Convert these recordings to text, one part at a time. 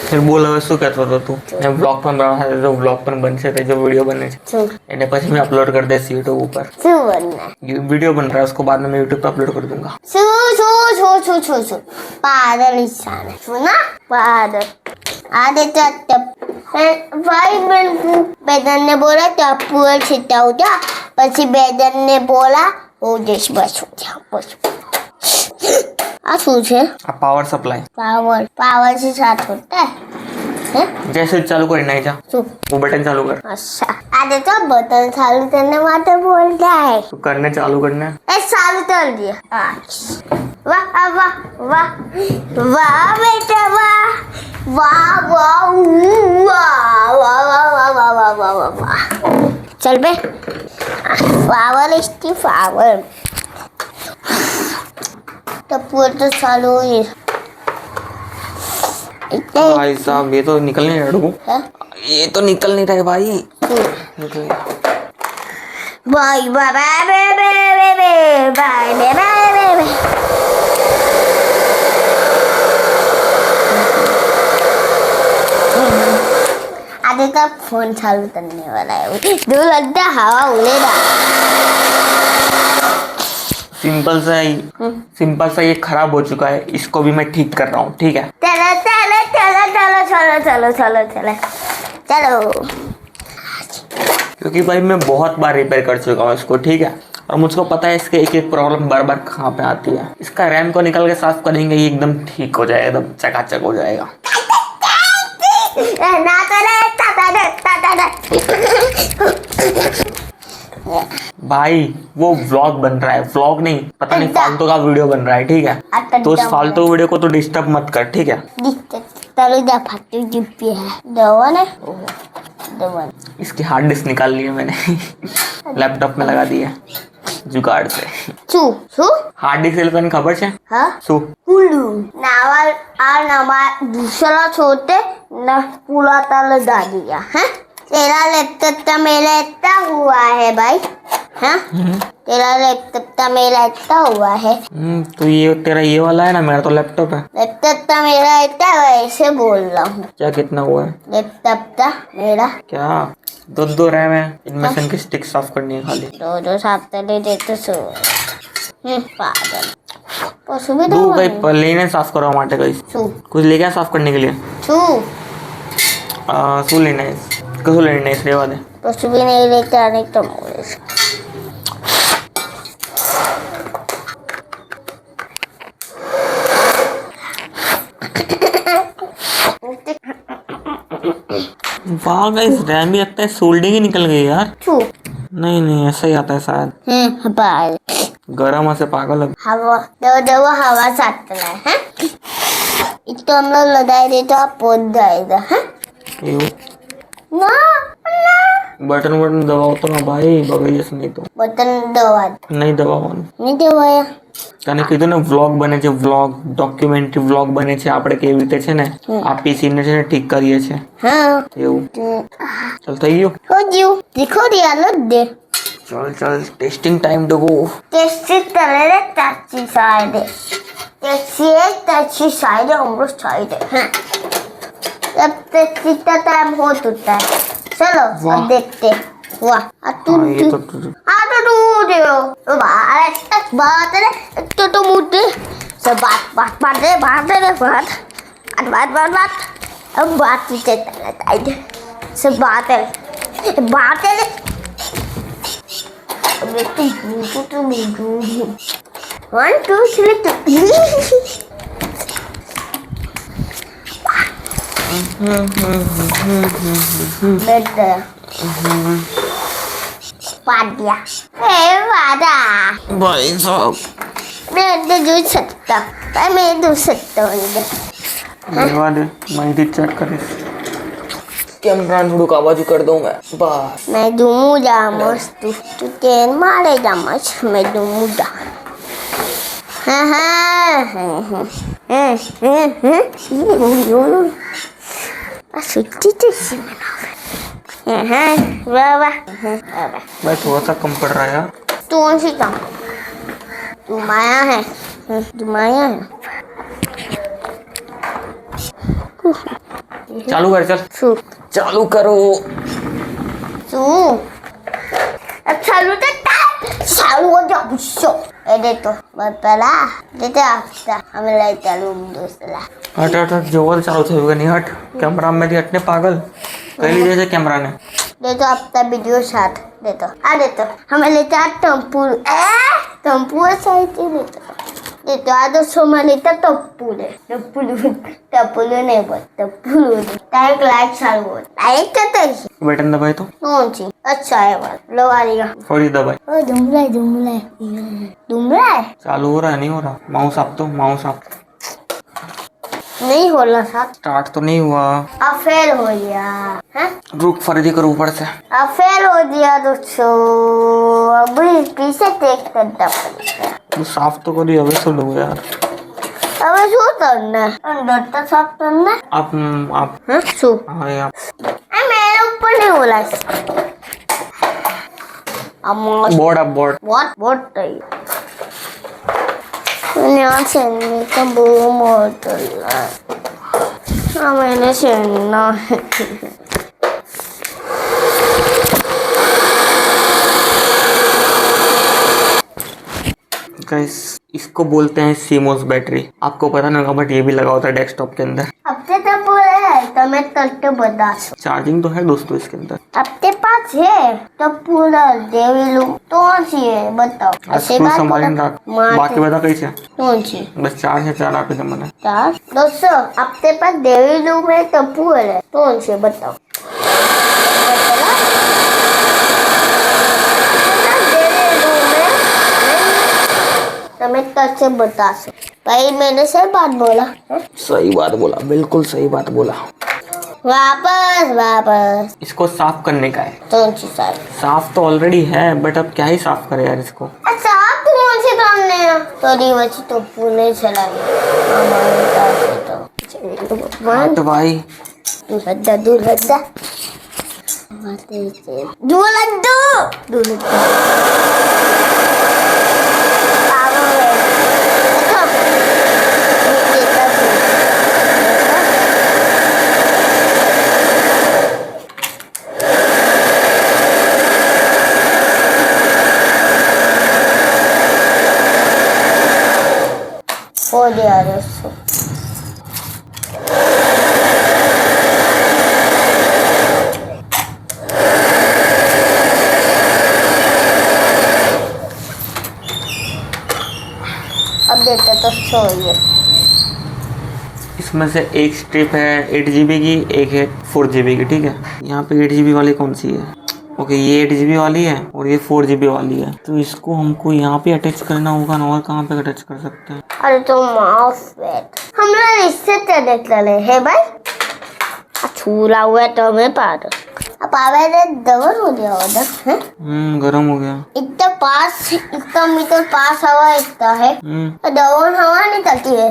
फिर બોલ હવે શું કહેતો હતો તું? મેં બ્લોગ પણ બનાવવા તો બ્લોગ પણ બનશે તે जो वीडियो बने છે એને પછી मैं अपलोड कर देस यूट्यूब ऊपर। શું बनना? वीडियो बन रहा है उसको बाद में मैं यूट्यूब पे अपलोड कर दूंगा। શું पागल इंसान है। सुना पागल आधे भाई बेदन ने बोला टप्पू छिटा हो जा, પછી બેદન ने बोला ओ देश बस हो जा बस। आ શું છે? આ પાવર સપ્લાય। पावर से साथ होता है हैं? जैसे चालू कर नहीं जा શું? वो बटन चालू कर। अच्छा आधे तो बटन चालू करने वाले बोलता है तो करने चालू करना है। चालू कर दिया। वाह वाह वाह वाह बेटा वाह वाह वाह वाह वाह वाह वाह वाह वाह वाह वाह। चल बे पावर इसकी पावर तो पूरा तो चालू ही भाई साहब ये तो निकल नहीं रहा। ये तो निकल नहीं रहा है भाई। निकल गया भाई बाबा बे बे बे बे बाय बे बे बे। आधे का फोन चालू करने वाला है। दो लगता हवा उड़ेगा। सिंपल सा ये खराब हो चुका है, इसको भी मैं ठीक कर रहा हूँ। ठीक है चलो चलो चलो चलो चलो चलो चलो चलो चलो। क्योंकि भाई मैं बहुत बार रिपेयर कर चुका हूँ इसको। ठीक है और मुझको पता है इसके एक एक प्रॉब्लम बार बार कहाँ पे आती है। इसका रैम को निकाल के साफ करेंगे ये एकदम ठीक हो जाएगा, एकदम चकाचक हो जाएगा। भाई वो व्लॉग बन रहा है, व्लॉग नहीं पता नहीं फालतू का वीडियो बन रहा है। ठीक है तो उस फालतू वीडियो को तो डिस्टर्ब मत कर। ठीक है इसकी हार्ड डिस्क निकाल ली है मैंने लैपटॉप में लगा दी है जुगाड़ से। हार्ड डिस्क लेकर खबर है नावल और नमा दूसरा छोटे न पूरा ताल डाल दिया है। तेरा लैपटॉप तो मेरा इतना हुआ है भाई। हाँ तेरा लैपटॉप तो मेरा इतना हुआ है। तो ये तेरा ये वाला है ना, मेरा तो लैपटॉप है। लैपटॉप तो मेरा इतना वैसे बोल रहा हूँ। क्या कितना हुआ है? लैपटॉप तो मेरा क्या दो रैम है, इनमें से इनकी स्टिक साफ करनी है खाली। दो साफ कर दे तो सो पागल तू भाई लेने साफ करो माटे कहीं कुछ ले गया साफ करने के लिए। शू लेना है, कसो लेना है इस रेवा दे। कुछ भी नहीं लेके आने तो मोरे वाह गाइस रैम भी लगता है सोल्डिंग ही निकल गई यार। नहीं ऐसा ही आता है शायद। गरम से पागल है। हवा दो हवा साथ है तो हम लोग लगाए दे तो आप पोत जाएगा है ना। बटन दबाओ तो ना भाई बगैर से नहीं तो बटन दबा नहीं नहीं दबाया તને કીધું ને વ્લોગ બને છે, વ્લોગ ડોક્યુમેન્ટરી વ્લોગ બને છે આપણે કેવી રીતે છે ને આ પીસી ને છે ને ઠીક કરીએ છે। हाँ એવું चल થઈ गયું हो गयो देखो दिया लोग दे। चल testing time to go. Testing करे टची साइड टची साइड हम लोग साइड है। अब टेस्टिंग का टाइम हो चुका है। चलो अब देखते। वाह तू तो मुझे सब बात अब बात सब बात है वन टू थ्री पाट दिया वादा भाई साहब मैं तो जो सकता भाई मैं तो सकता हूँ दे मैं भी चेक करे कैमरा थोड़ा का बाजू कर दूं बस मैं दूंगा मस्त तू तेन मारेगा मस्त मैं दूंगा। सुट्टी तो भाई थोड़ा सा कम पड़ रहा है यार। तू कौन सी कम तू माया है तू माया है चालू कर चल, શું चालू करो। શું ચાલુ તો ચાલુ હો જાઓ ગુસ્સો એ દે તો બતલા દેતે આપતા અમે લઈ ચાલુ દોસ્તલા हट हट हट, जो चालू थे नहीं हट, कैमरा में थी हटने पागल, कह लीजिए से कैमरा ने। दे तो आपका वीडियो साथ दे तो आ दे तो हमें लेता टम्पू टम्पू साइड दे तो आ दोस्तों में लेता टप्पू नहीं बोल टप्पू डायरेक्ट लाइट चालू हो डायरेक्ट करते ही बटन दबाए तो कौन सी अच्छा है बात लो आ रही थोड़ी दबाए, ओ दुमला है चालू हो रहा है नहीं हो रहा, माउस आप तो माउस आप नहीं हो रहा साथ स्टार्ट तो नहीं हुआ, अब फेल हो गया हैं रुक फर्जी करो ऊपर से, अब फेल हो गया दोस्तों अभी पीछे टेक करना पड़ेगा तो साफ तो करिए अभी सुन लो यार। अब શું करना अंदर तो सब करना आप हाँ શું हाँ आप मेरे ऊपर नहीं बोला बोर्ड आप बोर्ड बहुत सही यहाँ से तो बहुत मैंने सेना है गाइस इसको बोलते हैं सीमोस बैटरी, आपको पता नहीं होगा बट ये भी लगा होता है डेस्कटॉप के अंदर। अब तो बोले है तो मैं करके बता सकूं चार्जिंग तो है दोस्तों इसके अंदर। आपके पास है तो पूरा देवी लू कौन सी है बताओ ऐसे बात संभाल रख, बाकी बता कैसे, कौन सी बस चार है, चार आप ही मैंने चार दोस्तों आपके पास देवी लू में टप्पू है कौन से बताओ मैं कैसे बता सकती भाई मैंने सही बात बोला है? सही बात बोला, बिल्कुल सही बात बोला। वापस इसको साफ करने का है, कौन सी साइड साफ तो ऑलरेडी है बट अब क्या ही साफ करे यार इसको। अच्छा आप कौन से करने हैं थोड़ी बची तो पूरे चलाई हट भाई दूर हो गया दोस्तों अब देखते तो छोड़िए इसमें से एक स्ट्रिप है 8 GB की, एक है 4 GB की, ठीक है। यहाँ पे 8 GB वाली कौन सी है, ओके ये 8 GB वाली है और ये 4 GB वाली है, तो इसको हमको यहाँ पे अटैच करना होगा ना, और कहाँ पे अटैच कर सकते हैं। अरे तो माउस पैड हम लोग इससे कनेक्ट कर रहे हैं भाई छूला हुआ है तो हमें पार अब आवे डबल हो गया उधर है गर्म हो गया, इतना पास इतना मीटर पास हवा इतना है डबल हवा निकलती है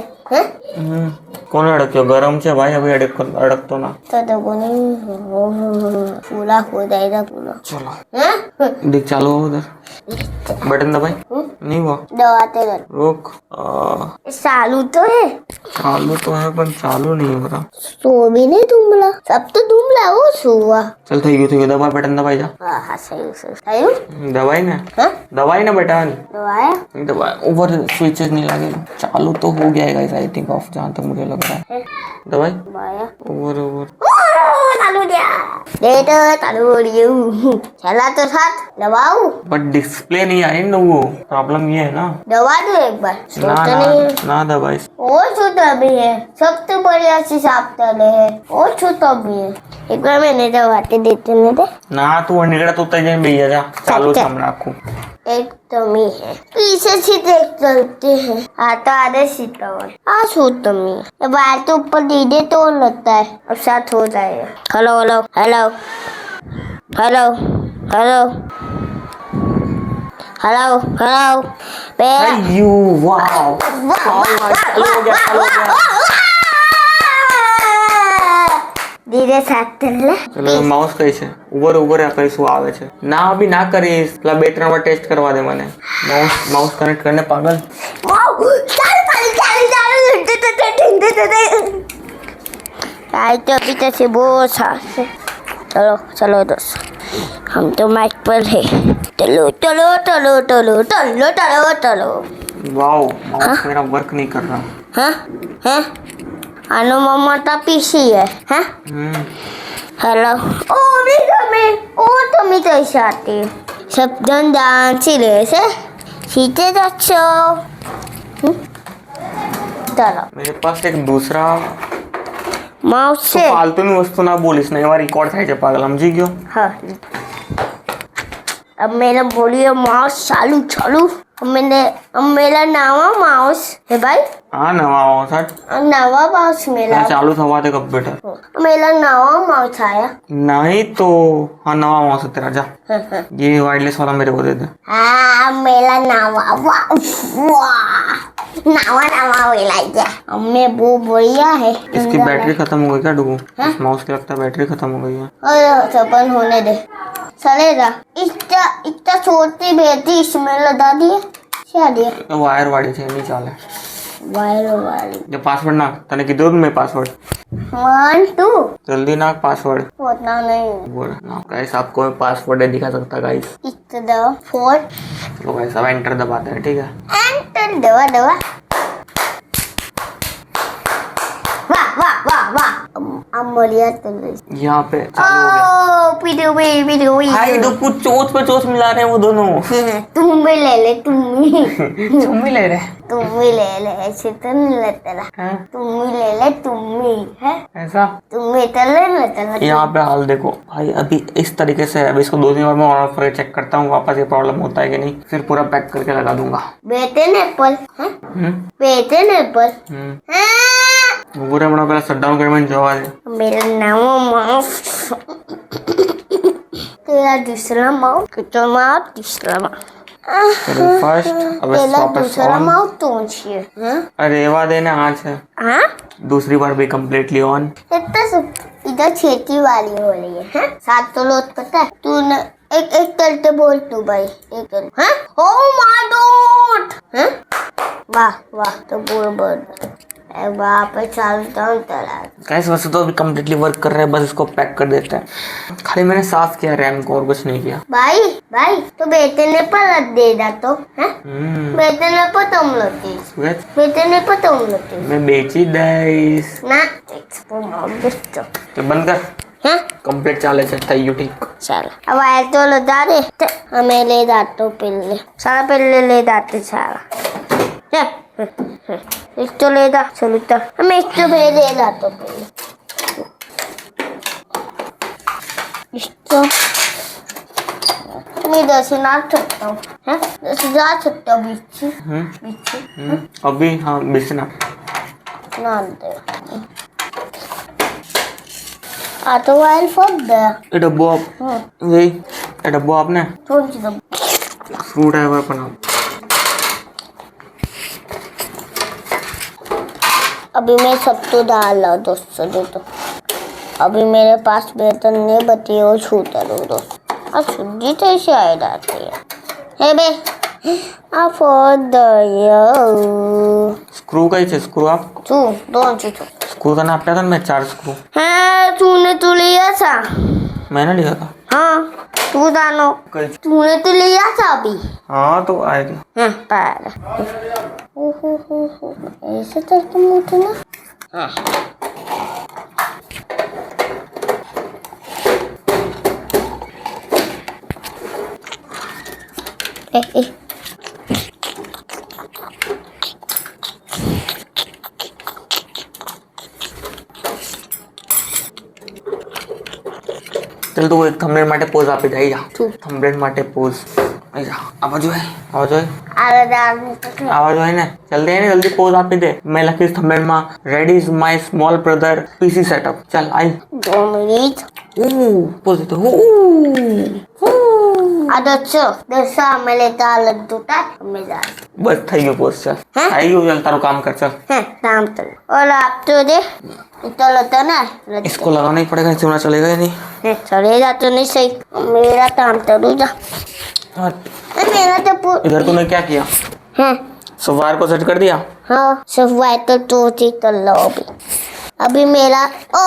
कौन अड़क गरम से भाई, अभी अड़क तो ना तो पूरा हो जाएगा पूरा चलो देख चालू हो उधर बटन दबाई नहीं हुआ, दबाते रह रुक चालू तो है, चालू तो है पर चालू नहीं हो रहा, सो भी नहीं दुमला सब तो दुमला हो सुआ चल थी गई दबा बटन दबाई जा, हाँ सही दबाई ना बटन दबाया दबाया, ऊपर स्विचेस नहीं लगे, चालू तो हो गया है आई थिंक ऑफ, जहाँ तक मुझे लग रहा है दबाई ऊपर चला तो साथ दबाऊ बट डिस्प्ले नहीं आ रही ना, वो प्रॉब्लम ये है ना, दबा दो एक बार ना दबाई और छोटा भी है सबसे बढ़िया से साफ करे है और छोटा भी है एक बार मैंने दबाते देते दे ना तू निकला तो तय भैया जा चालू सामने आखू एक तमी है पीछे से देख चलते हैं आता आधे सीता और सो तमी बाहर तो ऊपर दीदे तो लगता है अब साथ हो जाएगा hello hello hello hello hello hello hello you wow चालू हो गया धीरे साथ चलो माउस कैसे ऊपर या कैसे आवे छे ना अभी ना करी मतलब बैटरी में टेस्ट करवा दे मैंने माउस कनेक्ट करने पागल आए तो अभी तक से बहुत साथ है। चलो चलो दोस्त, हम तो मैच पर है। चलो चलो चलो चलो चलो चलो चलो। वाओ, माउस मेरा वर्क नहीं कर रहा। हाँ हाँ, अनु मम्मा का पीसी है। हाँ हेलो, ओ तुम्ही कशी आते शब्द डांस से सीते जाच्छो। चलो मेरे पास एक दूसरा माउस तो से फालतू में वस्तू ना बोलिस नहीं, हमारी रिकॉर्ड થાય पागल समझी क्यों? हाँ, अब मेरा बोलिए माउस चालू चालू। अब मेरा नवा माउस है भाई। हाँ नवा माउस हट, नवा माउस मेरा चालू थवा दे कंप्यूटर। मेरा नवा माउस आया। नहीं तो हाँ नवा माउस है तेरा, जा ये वायरलेस वाला मेरे को दे दे। हाँ मेरा नवा नवा मिला। हमें वो बढ़िया है। इसकी बैटरी खत्म हो गई क्या डुगू? इस माउस की लगता है बैटरी खत्म हो गई है। अरे सपन होने दे, चलेगा। इतना छोटी बैटरी इसमें लगा दिए शादी वायर वाड़ी से नहीं चाले वायर वाली। ये पासवर्ड ना तने की दो में पासवर्ड 1 2 जल्दी ना पासवर्ड उतना नहीं। बोल ना गाइस, आपको मैं पासवर्ड नहीं दिखा सकता गाइस। इतना 4 चलो गाइस अब एंटर दबाते हैं, ठीक है? एंटर दवा दवा। वाह वाह वाह वाह, अब मरिया तो यहाँ पे चालू हो गया। पीडू भाई तो कुछ चोच पे चोच मिला रहे हैं वो दोनों। तुम भी ले ले, तुम तुम भी ले रहे ऐसे तो नहीं लेते ना। हैं? तुम भी ले ले, तुम भी है, ऐसा तुम भी तो ले लेते ना। यहाँ पे हाल देखो भाई, अभी इस तरीके से है। अभी इसको 2-3 बार मैं ऑन ऑफ करके चेक करता हूँ वापस ये प्रॉब्लम होता है कि नहीं, फिर पूरा पैक करके लगा दूंगा। बेटे ने एप्पल है, बेटे ने एप्पल पूरा बड़ा पहले शट डाउन करने जवाब है। मेरा नाम माउस, तेरा दूसरा माउस, कितना माउस तीसरा माउस, फर्स्ट अब इस वापस दूसरा ऑन। माउस कौन सी है? अरे वाह देना आज है, हाँ दूसरी बार भी कम्प्लीटली ऑन। इतना सब इधर खेती वाली हो रही है। हाँ? सात तो लोग पता है तू न एक करते बोल तू भाई, एक कर। हाँ ओ माय गॉड, वाह वाह तो बोल वहाँ पर चलता हूँ तला। गाइस वैसे तो अभी कम्प्लीटली वर्क कर रहा है, बस इसको पैक कर देते हैं। खाली मैंने साफ किया रैम को और कुछ नहीं किया। भाई तो बेटे ने पर दे दा तो है, बेटे ने पर तुम लोती, बेटे ने पर तुम लोती मैं बेची दाइस ना एक्सपो माउस तो बंद कर। हाँ कंप्लीट चाले चलता है ठीक। चल अब आए तो लो जा दे, हमें ले जाते पहले सारा पहले ले जाते सारा। एक तो ले जा चलो तो हमें एक तो ले जाते पहले इसको मैं 10 ना सकता हूँ, हैं 10 जा सकता हूँ बीच अभी हाँ बिस्ना ना दे आ तो वाइल फॉर दे ये डब्बो आप वही ये डब्बो आपने कौन सी दम स्क्रू ड्राइवर बना। अभी मैं सब तो डाल रहा दोस्तों दे तो अभी मेरे पास बेहतर नहीं बती और छूता दो दोस्त अब सुजी तो ऐसे आए जाती है बे आप स्क्रू का ही स्क्रू आप तू दोनों चीज स्क्रू का नाप क्या था? मैं 4 स्क्रू हाँ तूने तो लिया था। मैंने लिया था। हाँ तू दानो तूने तो लिया था अभी। हाँ तो आएगी। हाँ पार ऐसे करके मुझे ना हाँ ए चल तो एक थंबनेल માટે પોઝ આપી દે જા થંબનેલ માટે પોઝ આજા આવાજ હોય ને જલ્દી પોઝ આપી દે मैं લખીશ થંબનેલ માં ready is my small brother PC setup चल आई 2 मिनट पोज दे दसा मेले ताल दूटा मेरा बस થઈ ગયો પોઝ चल થઈ ગયો चल તારું काम कर चल काम तो और आप तो दे तो लगता ना इसको लगाना ही पड़ेगा, चुना चलेगा ही नहीं। चलेगा तो नहीं सही मेरा काम तो जा मेरा तो इधर तूने क्या किया? हाँ सवार को सेट कर दिया। हाँ सफाई तो ठीक कर लो अभी अभी मेरा ओ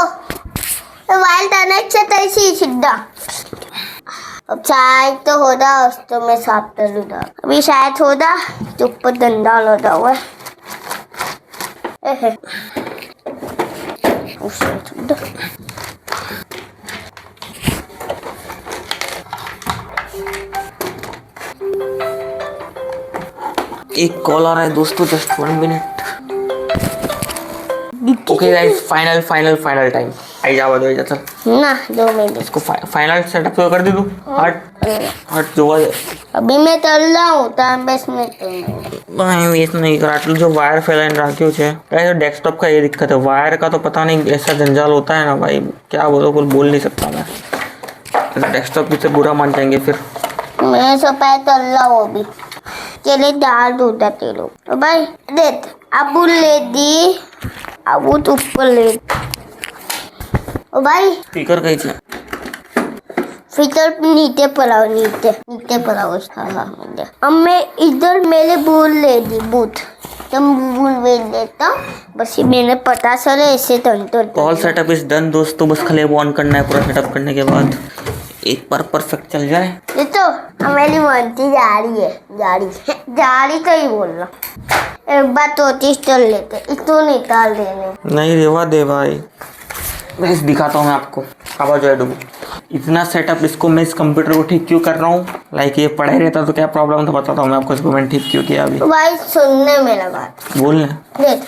वाइल्ड कनेक्शन तैसी सीधा अब शायद तो होता उस तो मैं साफ कर लूँगा अभी शायद होता तो ऊपर डंडा लगा हुआ है उसे एक कॉल आ रहा है दोस्तों, just 1 minute. Okay guys, final time I जा बदल जा चल ना 2 मिनट इसको फाइनल सेटअप तो कर दे तू। हट जो अभी मैं चल रहा हूँ टाइम बेस्ट में भाई वेस्ट नहीं करा जो वायर फैलाइन राख्यो छे गाइस। डेस्कटॉप का ये दिक्कत है, वायर का तो पता नहीं ऐसा जंजाल होता है ना भाई, क्या बोलो कुछ बोल नहीं सकता मैं। डेस्कटॉप से बुरा मान जाएंगे फिर। मैं सब पैर चल रहा हूँ अभी चले डाल दो ते लोग भाई देख अब ले दी अब तो ऊपर ले ओ भाई स्पीकर कहीं छे फिर नीचे पड़ाओ नीचे पड़ाओ। हाँ अब मैं इधर मेरे बूल ले दी बूथ तुम बूल भेज देता बस ये मैंने पता चले ऐसे तो ऑल सेटअप इज डन दोस्तों, बस खाली ऑन करना है। पूरा सेटअप करने के बाद एक बार परफेक्ट चल जाए। ये तो हमारी मनती जारी तो ही बोल रहा एक बार तो चल लेते इसको निकाल देने नहीं रेवा दे भाई, बस दिखाता हूँ मैं आपको। आवाज जो है डूबू इतना सेटअप इसको मैं इस कंप्यूटर को ठीक क्यों कर रहा हूँ, लाइक ये पढ़ाई रहता तो क्या प्रॉब्लम था बताता हूँ मैं आपको। इसको मैंने ठीक क्यों किया अभी भाई सुनने में लगा बोलने देख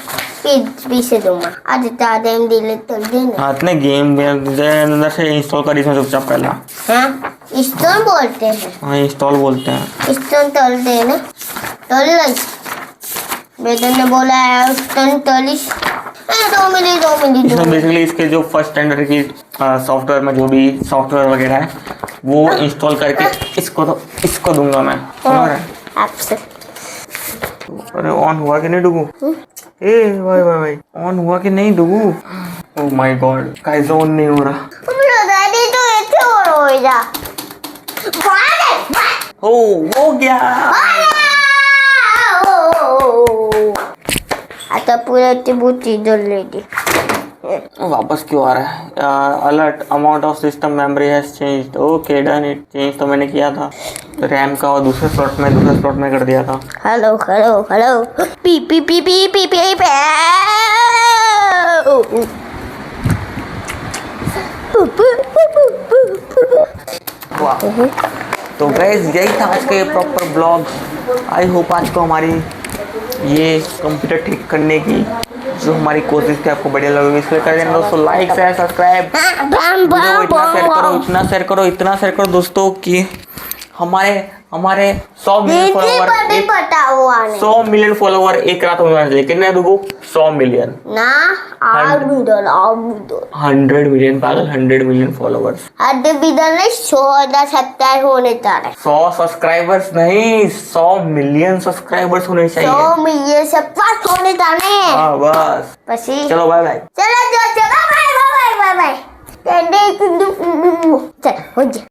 पीछे दूंगा आज टाइम डिलीट कर देना। हाथ में गेम अंदर से इंस्टॉल कर इसमें चुपचाप पहला। हाँ इंस्टॉल बोलते हैं। हाँ इंस्टॉल बोलते हैं। इंस्टॉल कर देना कर बेटन ने बोला है इंस्टॉल कर 2 मिनट इसमें बेसिकली इसके जो फर्स्ट स्टैंडर्ड की सॉफ्टवेयर में जो भी सॉफ्टवेयर वगैरह है वो इंस्टॉल करके इसको दूंगा मैं। आपसे अरे ऑन हुआ कि नहीं डुगू? ए भाई ऑन हुआ कि नहीं डुगू? ओह माय गॉड कैसे ऑन नहीं हो रहा? तो ऐसे हो जा हो गया। आता पूरा बहुत इधर लेगी वापस क्यों आ रहा है? Alert amount of system memory has changed. Okay done it, change तो मैंने किया था रैम का और दूसरे स्लॉट में कर दिया था। Hello P P P P P P तो गाइस यही था आज का ये प्रॉपर ब्लॉग। आई होप आज को हमारी ये कंप्यूटर ठीक करने की जो हमारी कोशिश थी आपको बढ़िया लगेगी। इसलिए कर देना दोस्तों लाइक शेयर सब्सक्राइब, इतना शेयर करो दोस्तों कि हमारे 100 मिलियन फॉलोवर एक रात में कितने दुगो 100 मिलियन ना 100 मिलियन पागल 100 मिलियन फॉलोवर्स 100 सब्सक्राइब होने चाहिए 100 सब्सक्राइबर्स नहीं 100 मिलियन सब्सक्राइबर्स होने चाहिए 100 मिलियन सब्सक्राइब होने चाहिए। हाँ बस चलो बाय बाय चलो बाय चल हो जा